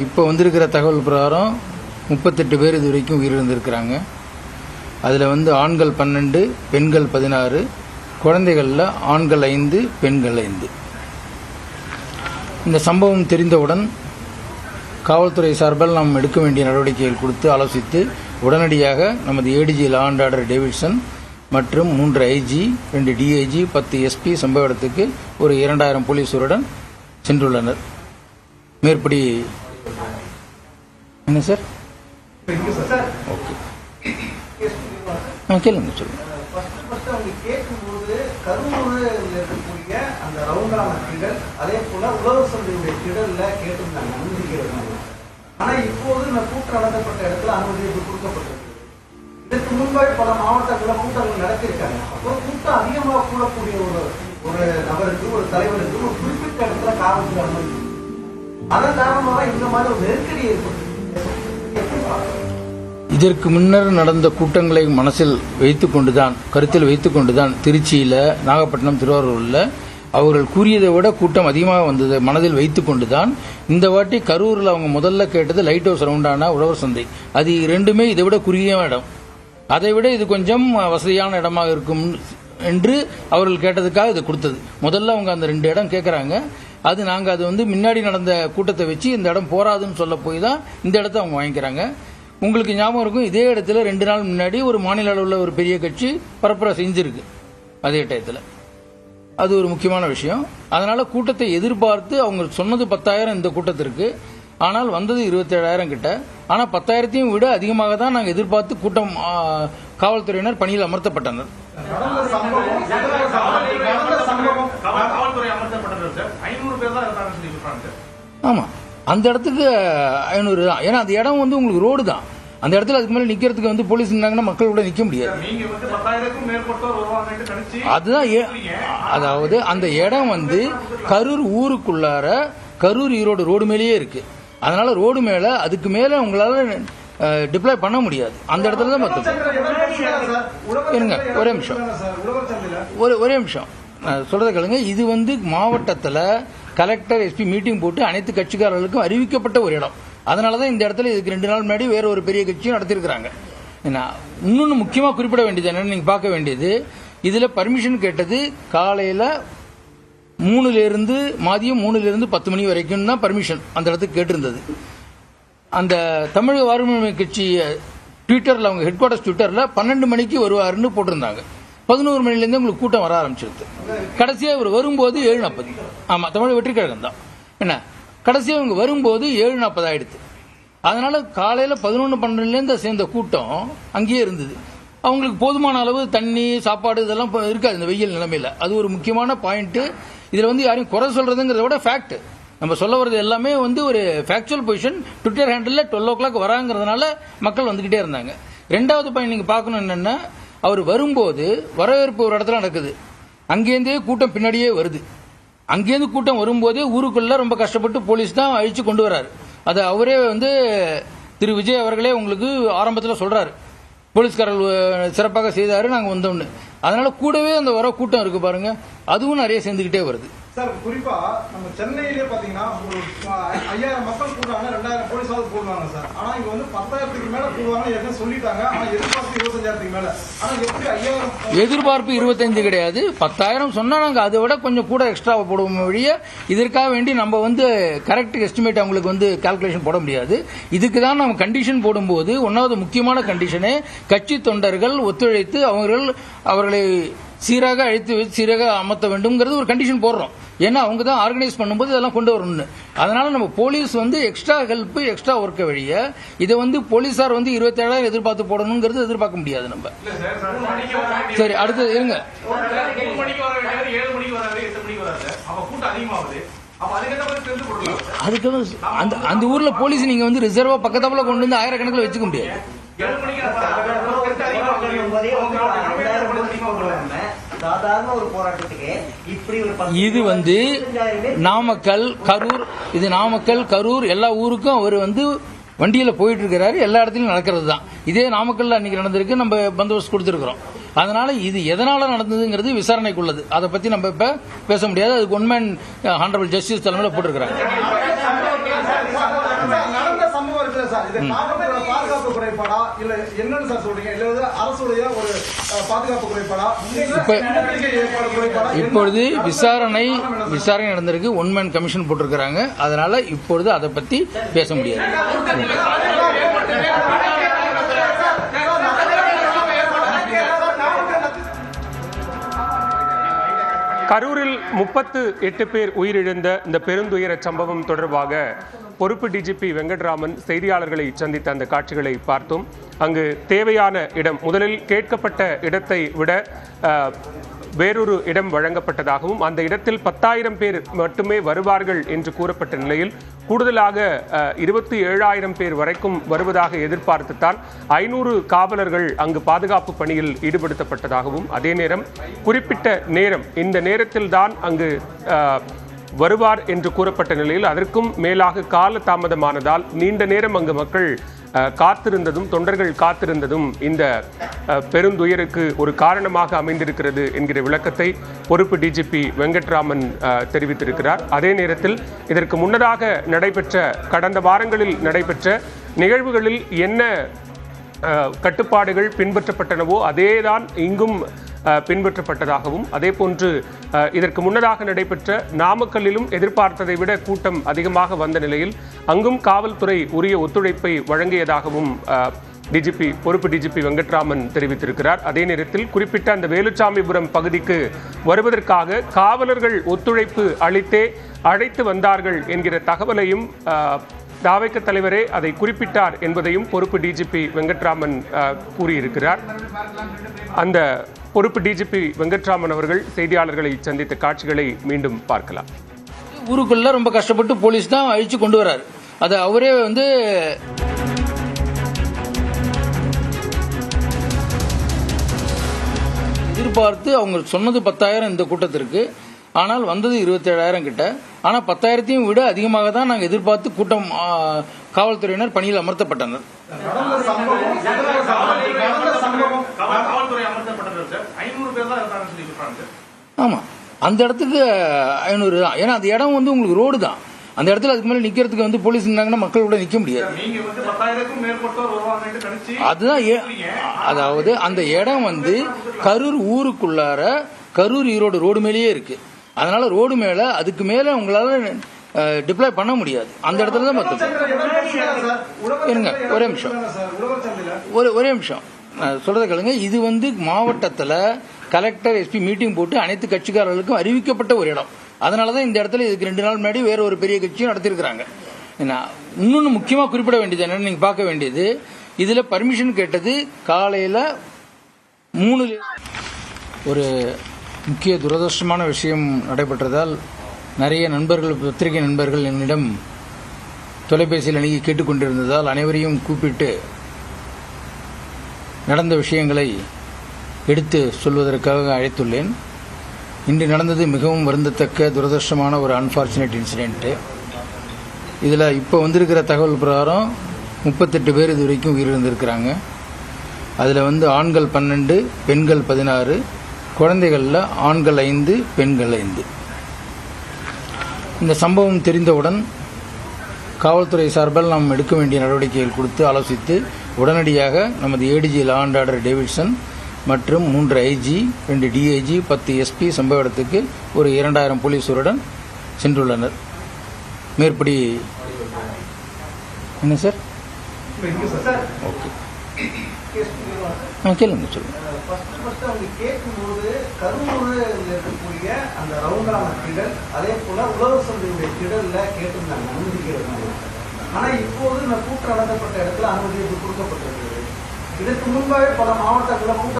இப்போ வந்திருக்கிற தகவல் பிரகாரம் 38 பேர் இது வரைக்கும் உயிரிழந்திருக்கிறாங்க. அதில் ஆண்கள் 12, பெண்கள் 16, குழந்தைகளில் ஆண்கள் 5, பெண்கள் 5. இந்த சம்பவம் தெரிந்தவுடன் காவல்துறை சார்பில் நாம் எடுக்க வேண்டிய நடவடிக்கைகள் கொடுத்து ஆலோசித்து உடனடியாக நமது ADG law and order Davidson மற்றும் 3 ஐஜி, 2 டிஐஜி, 10 எஸ்பி சம்பவ இடத்துக்கு ஒரு 2000 போலீசுடன் சென்றுள்ளனர். மேற்படி என்ன சார்? ஓகே, கேளுங்க, சொல்லுங்க. கேட்கும்போது கரூரில் இருக்கக்கூடிய அந்த ரவுண்டான திடல், அதே போல உழவர் சந்தையுடைய திடல்ல கேட்டிருந்தாங்க அனுமதிக்கிறது. ஆனா இப்போது இந்த கூட்டம் நடத்தப்பட்ட இடத்துல அனுமதி கொடுக்கப்பட்டிருக்கு. இதற்கு முன்பாக பல மாவட்டங்களில் கூட்டங்கள் நடத்திருக்காங்க. அப்போ கூட்டம் அதிகமாக கூடக்கூடிய ஒரு நபருக்கு, ஒரு தலைவருக்கு ஒரு குறிப்பிட்ட இடத்துல காவல்துறை அனுமதி, அதன் காரணமாக இந்த மாதிரி ஒரு நெருக்கடி ஏற்பட்டு இதற்கு முன்னர் நடந்த கூட்டங்களை மனசில் வைத்துக்கொண்டுதான், கருத்தில் வைத்துக்கொண்டுதான் திருச்சியில், நாகப்பட்டினம், திருவாரூரில் அவர்கள் கூறியதை விட கூட்டம் அதிகமாக வந்தது மனதில் வைத்துக்கொண்டுதான் இந்த வாட்டி கரூரில் அவங்க முதல்ல கேட்டது லைட் ஹவுஸ் ரவுண்டான உழவர் சந்தை. அது ரெண்டுமே இதை விட குறுகிய இடம், அதை விட இது கொஞ்சம் வசதியான இடமாக இருக்கும் என்று அவர்கள் கேட்டதுக்காக இது கொடுத்தது. முதல்ல அவங்க அந்த 2 இடம் கேட்குறாங்க. அது நாங்கள் அது முன்னாடி நடந்த கூட்டத்தை வச்சு இந்த இடம் போராதுன்னு சொல்ல போய் தான் இந்த இடத்த அவங்க வாங்கிக்கிறாங்க. உங்களுக்கு ஞாபகம் இருக்கும், இதே இடத்துல 2 நாள் முன்னாடி ஒரு மாநில அளவில் ஒரு பெரிய கட்சி பரப்புரை செஞ்சிருக்கு அதே டயத்தில். அது ஒரு முக்கியமான விஷயம். அதனால கூட்டத்தை எதிர்பார்த்து அவங்க சொன்னது 10,000 இந்த கூட்டத்திற்கு, ஆனால் வந்தது 27,000 கிட்ட. ஆனால் 10,000ஐயும் விட அதிகமாக தான் நாங்கள் எதிர்பார்த்து கூட்டம் காவல்துறையினர் பணியில் அமர்த்தப்பட்டனர். ஆமா, அந்த இடத்துக்கு 500 தான். ஏன்னா அந்த இடம் உங்களுக்கு ரோடு தான். அந்த இடத்துல அதுக்கு மேல நிக்கிறதுக்கு போலீஸ் நின்னாங்கன்னா மக்கள் கூட நிக்க முடியாது. அதுதான், அதாவது அந்த இடம் கரூர் ஊருக்குள்ளார கரூர் ஈரோடு ரோடு மேலேயே இருக்கு. அதனால ரோடு மேல அதுக்கு மேல உங்களால டிப்ளாய் பண்ண முடியாது. அந்த இடத்துல தான் இருங்க, ஒரே நிமிஷம் சொல்றதை கேளுங்க. இது மாவட்டத்தில் கலெக்டர், எஸ்பி மீட்டிங் போட்டு அனைத்து கட்சிக்காரர்களுக்கும் அறிவிக்கப்பட்ட ஒரு இடம். அதனாலதான் இந்த இடத்துல இதுக்கு 2 நாள் முன்னாடி வேற ஒரு பெரிய கட்சியும் நடத்திருக்கிறாங்க. இன்னொன்னு முக்கியமா குறிப்பிட வேண்டியது என்னன்னு நீங்க பார்க்க வேண்டியது, இதுல பர்மிஷன் கேட்டது காலையில 3 மதியம் 3 10 மணி வரைக்கும் தான் பர்மிஷன் அந்த இடத்துக்கு கேட்டிருந்தது. அந்த தமிழக வாழ்வுரிமை கட்சி ட்விட்டர்ல, அவங்க ஹெட் குவார்டர்ஸ் ட்விட்டர்ல 12 மணிக்கு வருவாருன்னு போட்டிருந்தாங்க. 11 மணிலேருந்து உங்களுக்கு கூட்டம் வர ஆரம்பிச்சிருது. கடைசியா இவர் வரும்போது 7:40. ஆமா, தமிழக வெற்றி கழகம் தான். என்ன, கடைசியா இவங்க வரும்போது 7:40 ஆயிடுது. அதனால காலையில 11-12 சேர்ந்த கூட்டம் அங்கேயே இருந்தது. அவங்களுக்கு போதுமான அளவு தண்ணி, சாப்பாடு இதெல்லாம் இருக்காது இந்த வெயில் நிலைமையில. அது ஒரு முக்கியமான பாயிண்ட். இதுல யாரையும் குறை சொல்றதுங்கிறத விட ஃபேக்ட் நம்ம சொல்ல வர்றது எல்லாமே ஒரு factual position. Twitter handle 12 o'clock வராங்கிறதுனால மக்கள் வந்துகிட்டே இருந்தாங்க. 2வது பாயிண்ட் நீங்க பார்க்கணும் என்னன்னா, அவர் வரும்போது வரவேற்பு ஒரு இடத்துல நடக்குது, அங்கேருந்தே கூட்டம் பின்னாடியே வருது. அங்கேருந்து கூட்டம் வரும்போதே ஊருக்குள்ள ரொம்ப கஷ்டப்பட்டு போலீஸ் தான் அழிச்சு கொண்டு வராரு. அது அவரே திரு விஜய் அவர்களே உங்களுக்கு ஆரம்பத்தில் சொல்றாரு, போலீஸ்காரர்கள் சிறப்பாக செய்தாரு, நாங்கள் வந்தோம்னு. அதனால கூடவே அந்த வர கூட்டம் இருக்கு பாருங்க, அதுவும் நிறைய சேர்ந்துகிட்டே வருது. சார், குறிப்பா நம்ம சென்னையிலே பாத்தீங்கன்னா 5000 மக்கள் கூடுவாங்க, 2000 போலீஸாவது கூடுவாங்க சார். ஆனா இங்க 10,000க்கு மேல கூடுவாங்க என்ன சொல்லிட்டாங்க. ஆனா எதிர்பார்ப்பு 25,000க்கு மேல. ஆனா எப்படி 5000? எதிர்பார்ப்பு 25 கிடையாது, 10,000 சொன்னா நாங்க அதை விட கொஞ்சம் கூட எக்ஸ்ட்ரா போடுவோம் வழிய. இதற்காக வேண்டி நம்ம கரெக்ட் எஸ்டிமேட் அவங்களுக்கு கால்குலேஷன் போட முடியாது. இதுக்கு தான் நம்ம கண்டிஷன் போடும்போது 1வது முக்கியமான கண்டிஷனே கட்சி தொண்டர்கள் ஒத்துழைத்து அவர்களை சீராக அழைத்து வைத்து சீராக அமர்த்த வேண்டும்ங்கிறது ஒரு கண்டிஷன் போடுறோம். ஏன்னா அவங்க தான் ஆர்கனைஸ் பண்ணும்போது இதெல்லாம் கொண்டு வரணும்னு. அதனால நம்ம போலீஸ் எக்ஸ்ட்ரா ஹெல்ப், எக்ஸ்ட்ரா ஒர்க்க வழிய இதை போலீசார் 27,000 எதிர்பார்த்து போடணுங்கிறது எதிர்பார்க்க முடியாது நம்ம. சரி, அடுத்தது இருங்க. அதுக்கு அந்த ஊர்ல போலீஸ் நீங்க ரிசர்வா பக்கத்தாப்புல கொண்டு 1000கணக்கில் வச்சுக்க முடியாது. இது நாமக்கல், கரூர், இது நாமக்கல், கரூர் எல்லா ஊருக்கும் அவர் வண்டியில போயிட்டு இருக்கிறாரு. எல்லா இடத்துலயும் நடக்கிறது தான். இதே நாமக்கல்ல அன்னைக்கு நடந்திருக்கு, நம்ம பந்தோபஸ்து கொடுத்திருக்கிறோம். அதனால இது எதனால நடந்ததுங்கிறது விசாரணைக்குள்ளது. அதை பத்தி நம்ம இப்ப பேச முடியாது. அதுக்கு ஒன்மேன் ஹானரபிள் ஜஸ்டிஸ் தலைமையில போட்டிருக்கிறாங்க. சார் இது காவல்துறையோட பாதுகாப்பு குறைபாடா இல்ல என்னன்னு சார் சொல்றீங்க? இல்ல அரசுடைய ஒரு பாதுகாப்பு குறைபாடா? இப்பொழுது விசாரணை நடந்திருக்கு. ஒன்மேன் கமிஷன் போட்டிருக்கிறாங்க. அதனால இப்பொழுது அதை பத்தி பேச முடியாது. கரூரில் 38 பேர் உயிரிழந்த இந்த பெருந்துயர சம்பவம் தொடர்பாக பொறுப்பு டிஜிபி வெங்கட்ராமன் செய்தியாளர்களை சந்தித்த அந்த காட்சிகளை பார்த்தோம். அங்கு தேவையான இடம், முதலில் கேட்கப்பட்ட இடத்தை விட வேறொரு இடம் வழங்கப்பட்டதாகவும் அந்த இடத்தில் 10,000 பேர் மட்டுமே வருவார்கள் என்று கூறப்பட்ட நிலையில் கூடுதலாக 27,000 பேர் வரைக்கும் வருவதாக எதிர்பார்த்துத்தான் 500 காவலர்கள் அங்கு பாதுகாப்பு பணியில் ஈடுபடுத்தப்பட்டதாகவும், அதே நேரம் குறிப்பிட்ட நேரம், இந்த நேரத்தில் தான் அங்கு வருவார் என்று கூறப்பட்ட நிலையில் அதற்கும் மேலாக கால தாமதமானதால் நீண்ட நேரம் அங்கு மக்கள் காத்திருந்ததும், தொண்டர்கள் காத்திருந்ததும் இந்த பெருந்துயருக்கு ஒரு காரணமாக அமைந்திருக்கிறது என்கிற விளக்கத்தை பொறுப்பு டிஜிபி வெங்கட்ராமன் தெரிவித்திருக்கிறார். அதே நேரத்தில் இதற்கு முன்னதாக நடைபெற்ற, கடந்த வாரங்களில் நடைபெற்ற நிகழ்வுகளில் என்ன கட்டுப்பாடுகள் பின்பற்றப்பட்டனவோ அதேதான் இங்கும் பின்பற்றப்பட்டதாகவும், அதே போன்று இதற்கு முன்னதாக நடைபெற்ற நாமக்கல்லிலும் எதிர்பார்த்ததை விட கூட்டம் அதிகமாக வந்த நிலையில் அங்கும் காவல்துறை உரிய ஒத்துழைப்பை வழங்கியதாகவும் பொறுப்பு டிஜிபி வெங்கட்ராமன் தெரிவித்திருக்கிறார். அதே நேரத்தில் குறிப்பிட்ட அந்த வேலுச்சாமிபுரம் பகுதிக்கு வருவதற்காக காவலர்கள் ஒத்துழைப்பு அளித்தே அழைத்து வந்தார்கள் என்கிற தகவலையும் தாவேக தலைவரே அதை குறிப்பிட்டார் என்பதையும் பொறுப்பு டிஜிபி வெங்கட்ராமன் கூறியிருக்கிறார். அந்த பொறுப்பு டிஜிபி வெங்கட்ராமன் அவர்கள் செய்தியாளர்களை சந்தித்த காட்சிகளை மீண்டும் பார்க்கலாம். ஊருக்குள்ள ரொம்ப கஷ்டப்பட்டு போலீஸ் தான் அழிச்சு கொண்டு வராரு. அது அவரே எதிர்பார்த்து அவங்க சொன்னது 10,000 இந்த கூட்டத்திற்கு, ஆனால் வந்தது 27,000 கிட்ட. ஆனால் 10,000ஐயும் விட அதிகமாக தான் நாங்கள் எதிர்பார்த்து கூட்டம் காவல்துறையினர் பணியில் அமர்த்தப்பட்டனர். ஆமா, அந்த இடத்துக்கு 500 தான். ஏன்னா அந்த இடம் உங்களுக்கு ரோடு தான். அந்த இடத்துல அதுக்கு மேல நிக்கிறதுக்கு போலீஸ் இருந்தாங்கன்னா மக்கள் கூட நிக்க முடியாது. அதுதான் அதாவது அந்த இடம் கரூர் ஊருக்குள்ளார கரூர் ஈரோடு ரோடு மேலேயே இருக்கு. அதனால ரோடு மேல அதுக்கு மேல உங்களால டிப்ளாய் பண்ண முடியாது. அந்த இடத்துல தான் இருங்க. ஒரே நிமிஷம் சொல்றத கேளுங்க. இது மாவட்டத்தில் கலெக்டர் எஸ்பி மீட்டிங் போட்டு அனைத்து கட்சிக்காரர்களுக்கும் அறிவிக்கப்பட்ட ஒரு இடம். அதனாலதான் இந்த இடத்துல இதுக்கு 2 நாள் முன்னாடி வேற ஒரு பெரிய கட்சியும் நடத்திருக்கிறாங்க. இன்னொன்னு முக்கியமா குறிப்பிட வேண்டியது என்னன்னு நீங்க பார்க்க வேண்டியது, இதுல பர்மிஷன் கேட்டது காலையில 3. ஒரு முக்கிய துரதிருஷ்டமான விஷயம் நடைபெற்றதால் நிறைய நண்பர்கள், பத்திரிகை நண்பர்கள் என்னிடம் தொலைபேசியில் அணுகி கேட்டுக்கொண்டிருந்ததால் அனைவரையும் கூப்பிட்டு நடந்த விஷயங்களை எடுத்து சொல்வதற்காக அழைத்துள்ளேன். இன்று நடந்தது மிகவும் வருந்தத்தக்க துரதிருஷ்டமான ஒரு அன்பார்ச்சுனேட் இன்சிடென்ட். இதில் இப்போ வந்திருக்கிற தகவல் பிரகாரம் 38 பேர் இது வரைக்கும் உயிரிழந்திருக்கிறாங்க. அதில் ஆண்கள் 12, பெண்கள் 16, குழந்தைகளில் ஆண்கள் 5, பெண்கள் 5. இந்த சம்பவம் தெரிந்தவுடன் காவல்துறை சார்பில் நாம் எடுக்க வேண்டிய நடவடிக்கைகள் கொடுத்து ஆலோசித்து உடனடியாக நமது ADG law and order Davidson மற்றும் 3 ஐஜி, 2 டிஐஜி, 10 எஸ்பி சம்பவ இடத்துக்கு ஒரு 2000 போலீஸருடன் சென்றுள்ளனர். மேற்படி என்ன சார்? ஓகே, கேளுங்க, சொல்லுங்க. கேட்கும்போது கரூரில் இருக்கக்கூடிய அந்த ரவுண்டான திடல், அதே போல உழவர் சந்தையுடைய திடல்ல கேட்டிருந்தாங்க அனுமதிக்கிறது. ஆனா இப்போது இந்த கூட்டம் நடத்தப்பட்ட இடத்துல அனுமதி கொடுக்கப்பட்டிருக்கிறது. இதற்கு முன்பாக பல மாவட்டங்களில்